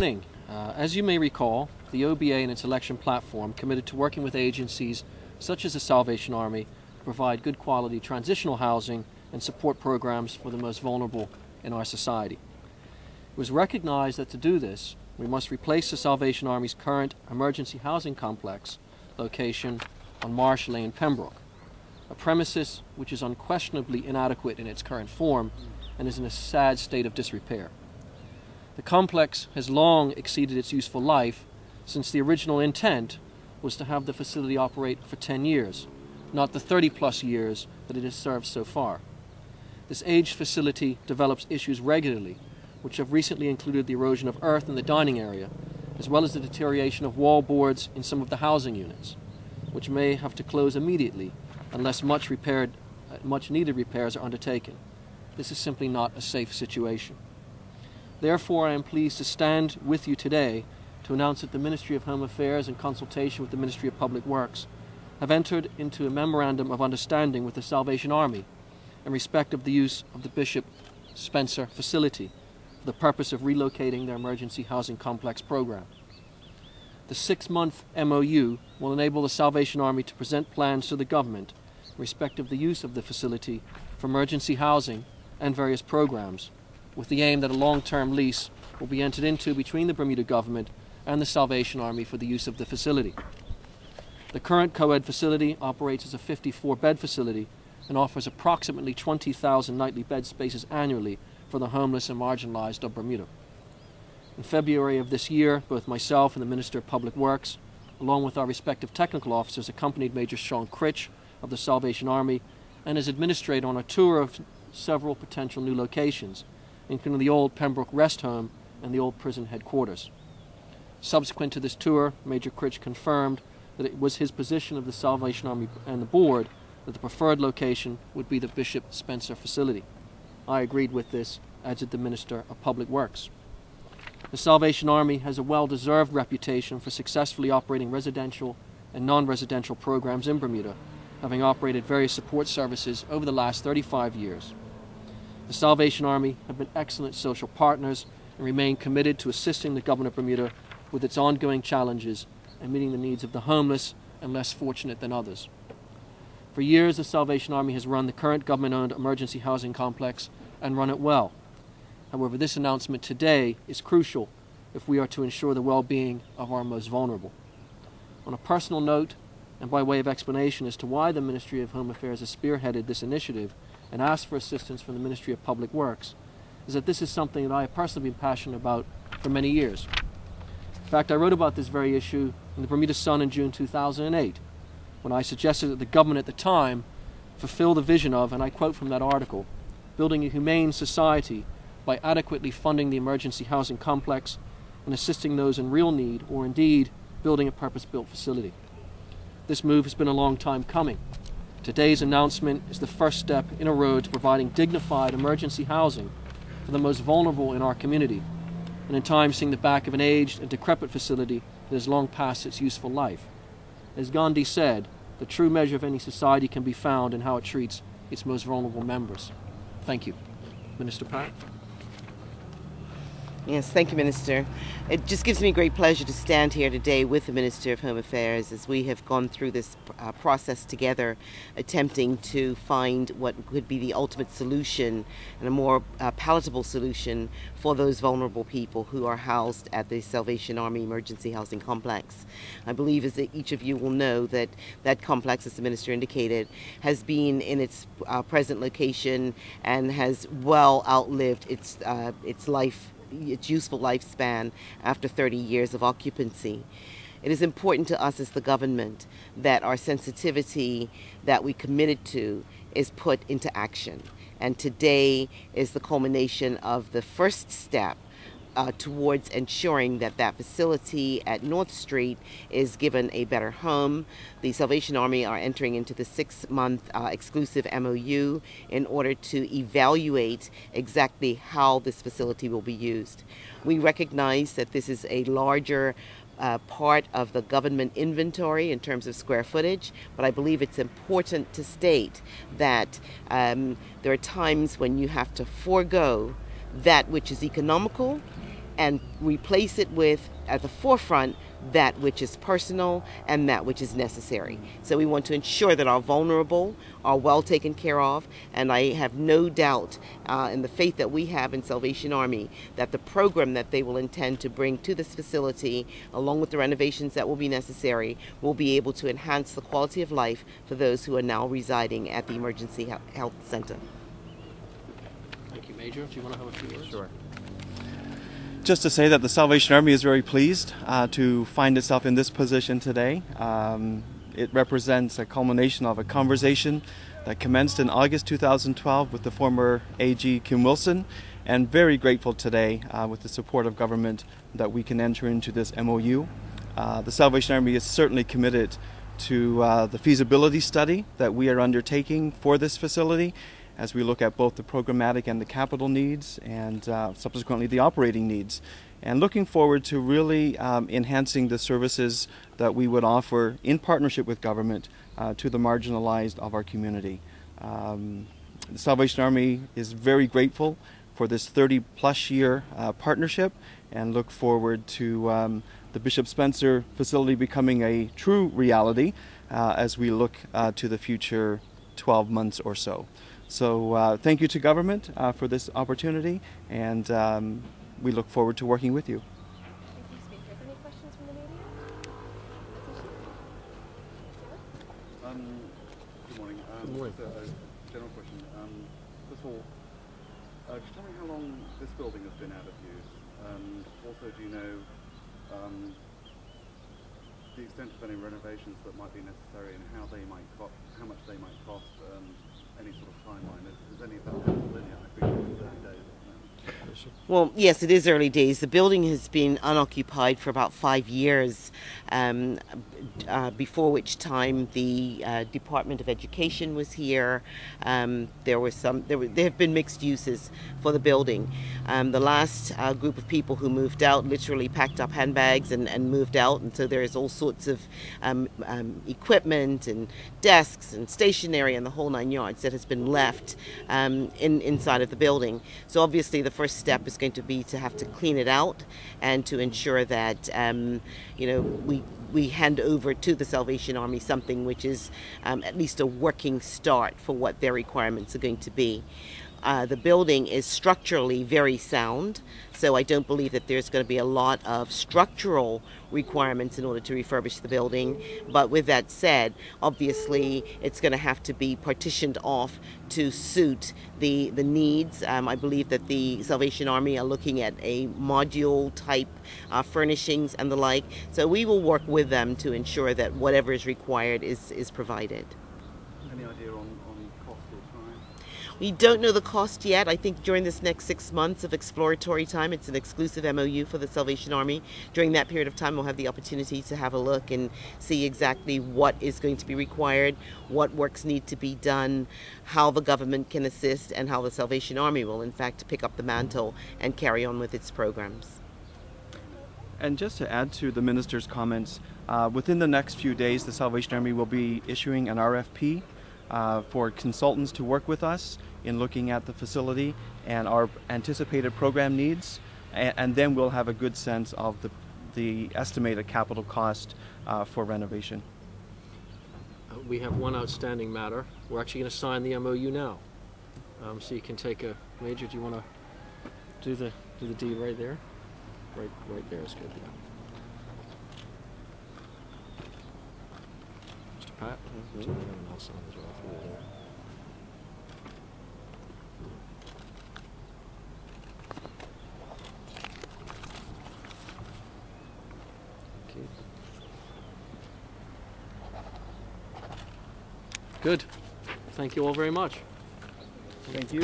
morning. As you may recall, the OBA and its election platform committed to working with agencies such as the Salvation Army to provide good quality transitional housing and support programs for the most vulnerable in our society. It was recognized that to do this, we must replace the Salvation Army's current emergency housing complex location on Marsh Lane, Pembroke, a premises which is unquestionably inadequate in its current form and is in a sad state of disrepair. The complex has long exceeded its useful life, since the original intent was to have the facility operate for 10 years, not the 30-plus years that it has served so far. This aged facility develops issues regularly, which have recently included the erosion of earth in the dining area, as well as the deterioration of wall boards in some of the housing units, which may have to close immediately unless much needed repairs are undertaken. This is simply not a safe situation. Therefore, I am pleased to stand with you today to announce that the Ministry of Home Affairs, in consultation with the Ministry of Public Works, have entered into a memorandum of understanding with the Salvation Army in respect of the use of the Bishop Spencer facility for the purpose of relocating their emergency housing complex program. The 6-month MOU will enable the Salvation Army to present plans to the government in respect of the use of the facility for emergency housing and various programs, with the aim that a long-term lease will be entered into between the Bermuda government and the Salvation Army for the use of the facility. The current co-ed facility operates as a 54-bed facility and offers approximately 20,000 nightly bed spaces annually for the homeless and marginalized of Bermuda. In February of this year, both myself and the Minister of Public Works, along with our respective technical officers, accompanied Major Sean Critch of the Salvation Army and his administrator on a tour of several potential new locations, including the old Pembroke Rest Home and the old prison headquarters. Subsequent to this tour, Major Critch confirmed that it was his position of the Salvation Army and the board that the preferred location would be the Bishop Spencer facility. I agreed with this, as did the Minister of Public Works. The Salvation Army has a well-deserved reputation for successfully operating residential and non-residential programs in Bermuda, having operated various support services over the last 35 years. The Salvation Army have been excellent social partners and remain committed to assisting the Government of Bermuda with its ongoing challenges and meeting the needs of the homeless and less fortunate than others. For years, the Salvation Army has run the current government-owned emergency housing complex and run it well. However, this announcement today is crucial if we are to ensure the well-being of our most vulnerable. On a personal note, and by way of explanation as to why the Ministry of Home Affairs has spearheaded this initiative and asked for assistance from the Ministry of Public Works, is that this is something that I have personally been passionate about for many years. In fact, I wrote about this very issue in the Bermuda Sun in June 2008, when I suggested that the government at the time fulfill the vision of, and I quote from that article, building a humane society by adequately funding the emergency housing complex and assisting those in real need, or indeed building a purpose-built facility. This move has been a long time coming. Today's announcement is the first step in a road to providing dignified emergency housing for the most vulnerable in our community, and in time seeing the back of an aged and decrepit facility that has long passed its useful life. As Gandhi said, the true measure of any society can be found in how it treats its most vulnerable members. Thank you. Minister Pratt. Yes, thank you, Minister. It just gives me great pleasure to stand here today with the Minister of Home Affairs as we have gone through this process together, attempting to find what could be the ultimate solution and a more palatable solution for those vulnerable people who are housed at the Salvation Army Emergency Housing Complex. I believe, as each of you will know, that that complex, as the Minister indicated, has been in its present location and has well outlived its useful lifespan after 30 years of occupancy. It is important to us as the government that our sensitivity that we committed to is put into action. And today is the culmination of the first step towards ensuring that that facility at North Street is given a better home. The Salvation Army are entering into the 6-month exclusive MOU in order to evaluate exactly how this facility will be used. We recognize that this is a larger part of the government inventory in terms of square footage, but I believe it's important to state that there are times when you have to forego that which is economical and replace it with, at the forefront, that which is personal and that which is necessary. So we want to ensure that our vulnerable are well taken care of, and I have no doubt in the faith that we have in Salvation Army that the program that they will intend to bring to this facility, along with the renovations that will be necessary, will be able to enhance the quality of life for those who are now residing at the Emergency Health Center. Thank you, Major. Do you want to have a few words? Sure. Just to say that the Salvation Army is very pleased to find itself in this position today. It represents a culmination of a conversation that commenced in August 2012 with the former AG Kim Wilson, and very grateful today with the support of government that we can enter into this MOU. The Salvation Army is certainly committed to the feasibility study that we are undertaking for this facility, as we look at both the programmatic and the capital needs, and subsequently the operating needs, and looking forward to really enhancing the services that we would offer in partnership with government to the marginalized of our community. The Salvation Army is very grateful for this 30-plus year partnership, and look forward to the Bishop Spencer facility becoming a true reality as we look to the future 12 months or so. So thank you to government for this opportunity, and we look forward to working with you. Thank you, speakers. Any questions from the media? Good morning. Good morning. Just a general question. First of all, just tell me how long this building has been out of use. Also, do you know the extent of any renovations that might be necessary, and how much they might cost? Any sort of timeline? Is any of that linear? I appreciate it's early days. Well, yes, it is early days. The building has been unoccupied for about 5 years, before which time the Department of Education was here. There have been mixed uses for the building. The last group of people who moved out literally packed up handbags and moved out, and so there is all sorts of equipment and desks and stationery and the whole 9 yards that has been left inside of the building. So obviously the first step is going to be to have to clean it out and to ensure that we hand over to the Salvation Army something which is at least a working start for what their requirements are going to be. The building is structurally very sound, so I don't believe that there's going to be a lot of structural requirements in order to refurbish the building. But with that said, obviously it's going to have to be partitioned off to suit the needs. I believe that the Salvation Army are looking at a module type furnishings and the like. So we will work with them to ensure that whatever is required is provided. Any idea on cost or time? We don't know the cost yet. I think during this next 6 months of exploratory time, it's an exclusive MOU for the Salvation Army. During that period of time, we'll have the opportunity to have a look and see exactly what is going to be required, what works need to be done, how the government can assist, and how the Salvation Army will, in fact, pick up the mantle and carry on with its programs. And just to add to the minister's comments, within the next few days, the Salvation Army will be issuing an RFP for consultants to work with us in looking at the facility and our anticipated program needs, and then we'll have a good sense of the estimated capital cost for renovation. We have one outstanding matter. We're actually going to sign the MOU now. So you can take a Major. Do you want to do the deed right there? Right there is good. Yeah. Mr. Pat. Mm-hmm. I'll sign as well for you there. Okay. Good. Thank you all very much. Thank you.